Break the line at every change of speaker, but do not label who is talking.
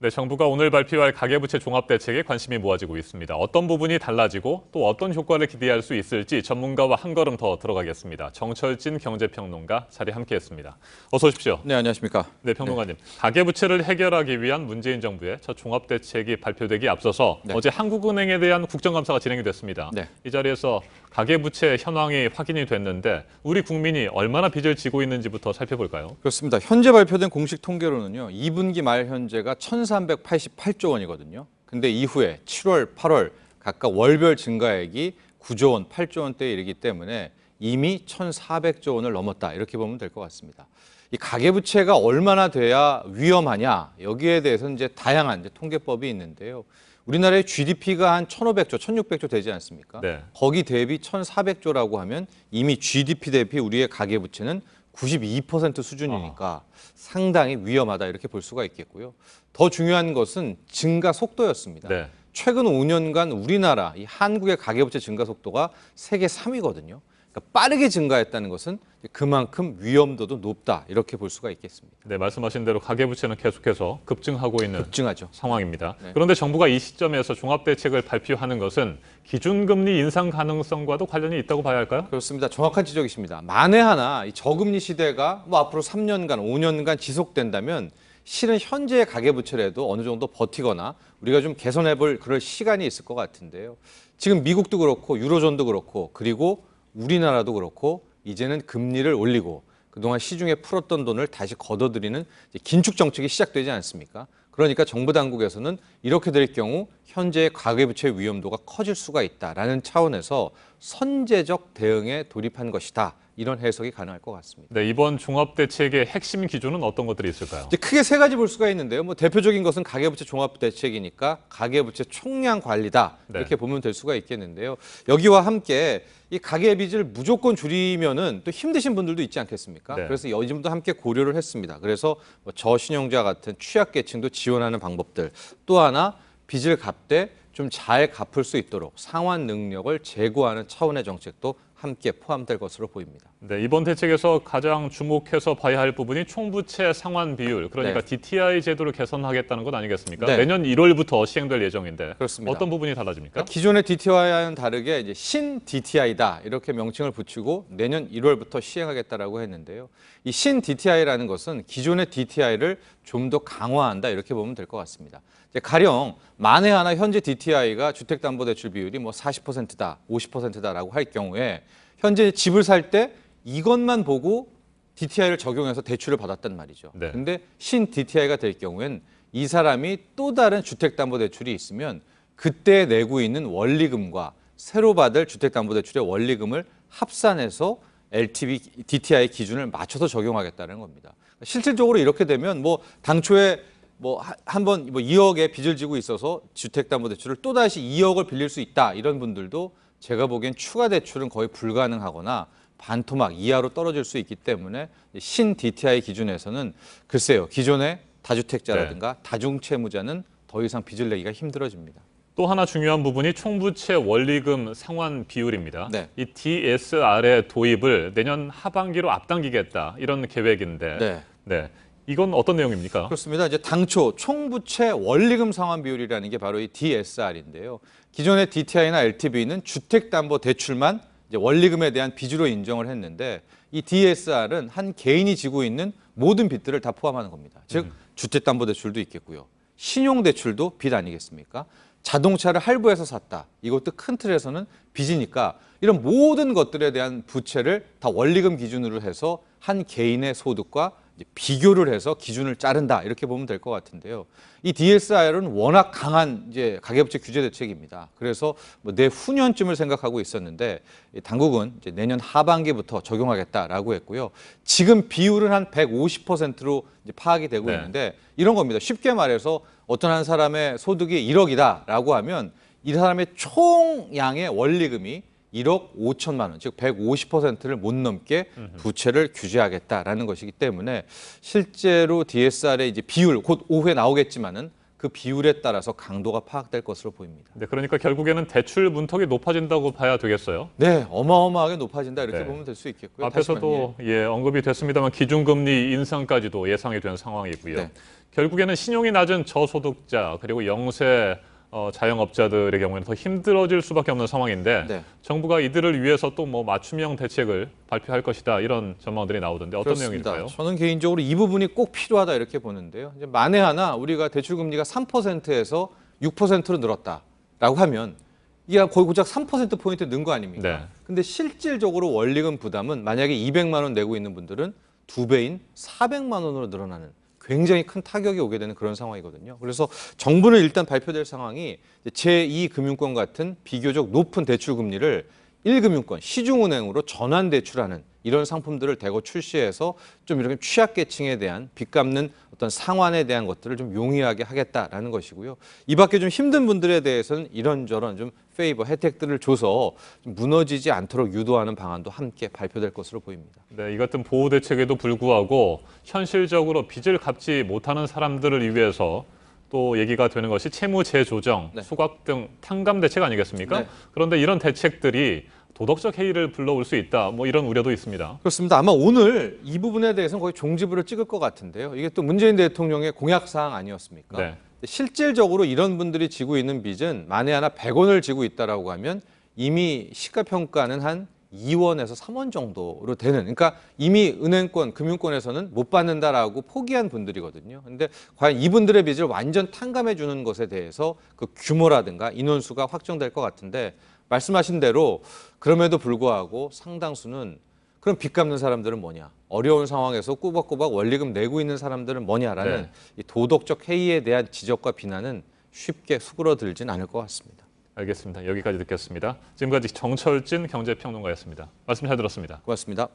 네, 정부가 오늘 발표할 가계부채 종합대책에 관심이 모아지고 있습니다. 어떤 부분이 달라지고 또 어떤 효과를 기대할 수 있을지 전문가와 한 걸음 더 들어가겠습니다. 정철진 경제평론가 자리 함께했습니다. 어서 오십시오.
네, 안녕하십니까.
네, 평론가님. 가계부채를 해결하기 위한 문재인 정부의 첫 종합대책이 발표되기 앞서서 어제 한국은행에 대한 국정감사가 진행이 됐습니다. 이 자리에서 가계부채 현황이 확인이 됐는데 우리 국민이 얼마나 빚을 지고 있는지부터 살펴볼까요?
그렇습니다. 현재 발표된 공식 통계로는요. 2분기 말 현재가 1,388조 원이거든요. 근데 이후에 7월, 8월 각각 월별 증가액이 9조 원, 8조 원대에 이르기 때문에 이미 1,400조 원을 넘었다. 이렇게 보면 될 것 같습니다. 이 가계부채가 얼마나 돼야 위험하냐, 여기에 대해서는 이제 다양한 통계법이 있는데요. 우리나라의 GDP가 한 1,500조, 1,600조 되지 않습니까?
네.
거기 대비 1,400조라고 하면 이미 GDP 대비 우리의 가계부채는 92% 수준이니까 상당히 위험하다 이렇게 볼 수가 있겠고요. 더 중요한 것은 증가 속도였습니다.
네.
최근 5년간 우리나라, 이 한국의 가계부채 증가 속도가 세계 3위거든요. 그러니까 빠르게 증가했다는 것은 그만큼 위험도도 높다 이렇게 볼 수가 있겠습니다.
네, 말씀하신 대로 가계부채는 계속해서 급증하고 있는
급증하죠.
상황입니다.
네.
그런데 정부가 이 시점에서 종합대책을 발표하는 것은 기준금리 인상 가능성과도 관련이 있다고 봐야 할까요?
그렇습니다. 정확한 지적이십니다. 만에 하나 이 저금리 시대가 앞으로 3년간, 5년간 지속된다면 실은 현재의 가계부채라도 어느 정도 버티거나 우리가 좀 개선해볼 그럴 시간이 있을 것 같은데요. 지금 미국도 그렇고 유로존도 그렇고 그리고 우리나라도 그렇고 이제는 금리를 올리고 그동안 시중에 풀었던 돈을 다시 걷어들이는 긴축 정책이 시작되지 않습니까? 그러니까 정부 당국에서는 이렇게 될 경우 현재의 가계부채 위험도가 커질 수가 있다라는 차원에서 선제적 대응에 돌입한 것이다. 이런 해석이 가능할 것 같습니다.
네, 이번 종합대책의 핵심 기준은 어떤 것들이 있을까요?
이제 크게 세 가지 볼 수가 있는데요. 대표적인 것은 가계부채 종합대책이니까 가계부채 총량 관리다 이렇게 보면 될 수가 있겠는데요. 여기와 함께 이 가계빚을 무조건 줄이면은 또 힘드신 분들도 있지 않겠습니까?
네.
그래서 이 점도 함께 고려를 했습니다. 그래서 저신용자 같은 취약계층도 지원하는 방법들, 또 하나 빚을 갚되 좀 잘 갚을 수 있도록 상환 능력을 제고하는 차원의 정책도 함께 포함될 것으로 보입니다.
네, 이번 대책에서 가장 주목해서 봐야 할 부분이 총부채 상환 비율, 그러니까 DTI 제도를 개선하겠다는 것 아니겠습니까?
네.
내년 1월부터 시행될 예정인데
그렇습니다.
어떤 부분이 달라집니까?
그러니까 기존의 DTI와는 다르게 이제 신 DTI다 이렇게 명칭을 붙이고 내년 1월부터 시행하겠다라고 했는데요. 이 신 DTI라는 것은 기존의 DTI를 좀 더 강화한다 이렇게 보면 될 것 같습니다. 이제 가령 만에 하나 현재 DTI가 주택담보대출 비율이 40%다, 50%다라고 할 경우에 현재 집을 살 때 이것만 보고 DTI를 적용해서 대출을 받았단 말이죠.
네.
근데 신 DTI가 될 경우엔 이 사람이 또 다른 주택담보대출이 있으면 그때 내고 있는 원리금과 새로 받을 주택담보대출의 원리금을 합산해서 LTV, DTI 기준을 맞춰서 적용하겠다는 겁니다. 실질적으로 이렇게 되면 당초에 한번 2억의 빚을 지고 있어서 주택담보대출을 또 다시 2억을 빌릴 수 있다 이런 분들도 제가 보기엔 추가 대출은 거의 불가능하거나 반토막 이하로 떨어질 수 있기 때문에 신 DTI 기준에서는 글쎄요 기존의 다주택자라든가 다중채무자는 더 이상 빚을 내기가 힘들어집니다.
또 하나 중요한 부분이 총부채 원리금 상환 비율입니다.
네.
이 DSR의 도입을 내년 하반기로 앞당기겠다 이런 계획인데 네. 이건 어떤 내용입니까?
그렇습니다. 이제 당초 총부채 원리금 상환 비율이라는 게 바로 이 DSR인데요. 기존의 DTI나 LTV는 주택담보대출만 이제 원리금에 대한 빚으로 인정을 했는데 이 DSR은 한 개인이 지고 있는 모든 빚들을 다 포함하는 겁니다. 즉 주택담보대출도 있겠고요. 신용대출도 빚 아니겠습니까? 자동차를 할부해서 샀다. 이것도 큰 틀에서는 빚이니까 이런 모든 것들에 대한 부채를 다 원리금 기준으로 해서 한 개인의 소득과 비교를 해서 기준을 자른다 이렇게 보면 될 것 같은데요. 이 DSR은 워낙 강한 이제 가계부채 규제 대책입니다. 그래서 내후년쯤을 생각하고 있었는데 당국은 이제 내년 하반기부터 적용하겠다라고 했고요. 지금 비율은 한 150%로 이제 파악이 되고 있는데 이런 겁니다. 쉽게 말해서 어떤 한 사람의 소득이 1억이다라고 하면 이 사람의 총량의 원리금이 1억 5천만 원, 즉 150%를 못 넘게 부채를 규제하겠다라는 것이기 때문에 실제로 DSR의 이제 비율 곧 오후에 나오겠지만은 그 비율에 따라서 강도가 파악될 것으로 보입니다.
네, 그러니까 결국에는 대출 문턱이 높아진다고 봐야 되겠어요.
네, 어마어마하게 높아진다 이렇게
네.
보면 될 수 있겠고요.
앞에서도 언급이 됐습니다만 기준금리 인상까지도 예상이 된 상황이고요.
네.
결국에는 신용이 낮은 저소득자 그리고 영세 자영업자들의 경우에는 더 힘들어질 수밖에 없는 상황인데
네.
정부가 이들을 위해서 또 뭐 맞춤형 대책을 발표할 것이다 이런 전망들이 나오던데 어떤
그렇습니다.
내용일까요?
저는 개인적으로 이 부분이 꼭 필요하다 이렇게 보는데요. 이제 만에 하나 우리가 대출금리가 3%에서 6%로 늘었다라고 하면 이게 거의 고작 3%포인트 는 거 아닙니까?
네.
근데 실질적으로 원리금 부담은 만약에 200만 원 내고 있는 분들은 2배인 400만 원으로 늘어나는 굉장히 큰 타격이 오게 되는 그런 상황이거든요. 그래서 정부는 일단 발표될 상황이 제2금융권 같은 비교적 높은 대출 금리를 1금융권, 시중은행으로 전환 대출하는 이런 상품들을 대거 출시해서 좀 이렇게 취약계층에 대한 빚 갚는 어떤 상환에 대한 것들을 좀 용이하게 하겠다라는 것이고요. 이 밖에 좀 힘든 분들에 대해서는 이런저런 좀 페이버 혜택들을 줘서 좀 무너지지 않도록 유도하는 방안도 함께 발표될 것으로 보입니다.
네, 이 같은 보호 대책에도 불구하고 현실적으로 빚을 갚지 못하는 사람들을 위해서 또 얘기가 되는 것이 채무 재조정,
네.
소각 등 탕감 대책 아니겠습니까?
네.
그런데 이런 대책들이 도덕적 해이를 불러올 수 있다. 뭐 이런 우려도 있습니다.
그렇습니다. 아마 오늘 이 부분에 대해서는 거의 종지부를 찍을 것 같은데요. 이게 또 문재인 대통령의 공약사항 아니었습니까?
네.
실질적으로 이런 분들이 지고 있는 빚은 만에 하나 100원을 지고 있다라고 하면 이미 시가평가는 한 2원에서 3원 정도로 되는, 그러니까 이미 은행권, 금융권에서는 못 받는다라고 포기한 분들이거든요. 근데 과연 이분들의 빚을 완전 탕감해 주는 것에 대해서 그 규모라든가 인원수가 확정될 것 같은데 말씀하신 대로 그럼에도 불구하고 상당수는 그럼 빚 갚는 사람들은 뭐냐? 어려운 상황에서 꾸벅꾸벅 원리금 내고 있는 사람들은 뭐냐라는
네.
이 도덕적 해이에 대한 지적과 비난은 쉽게 수그러들진 않을 것 같습니다.
알겠습니다. 여기까지 듣겠습니다. 지금까지 정철진 경제평론가였습니다. 말씀 잘 들었습니다.
고맙습니다.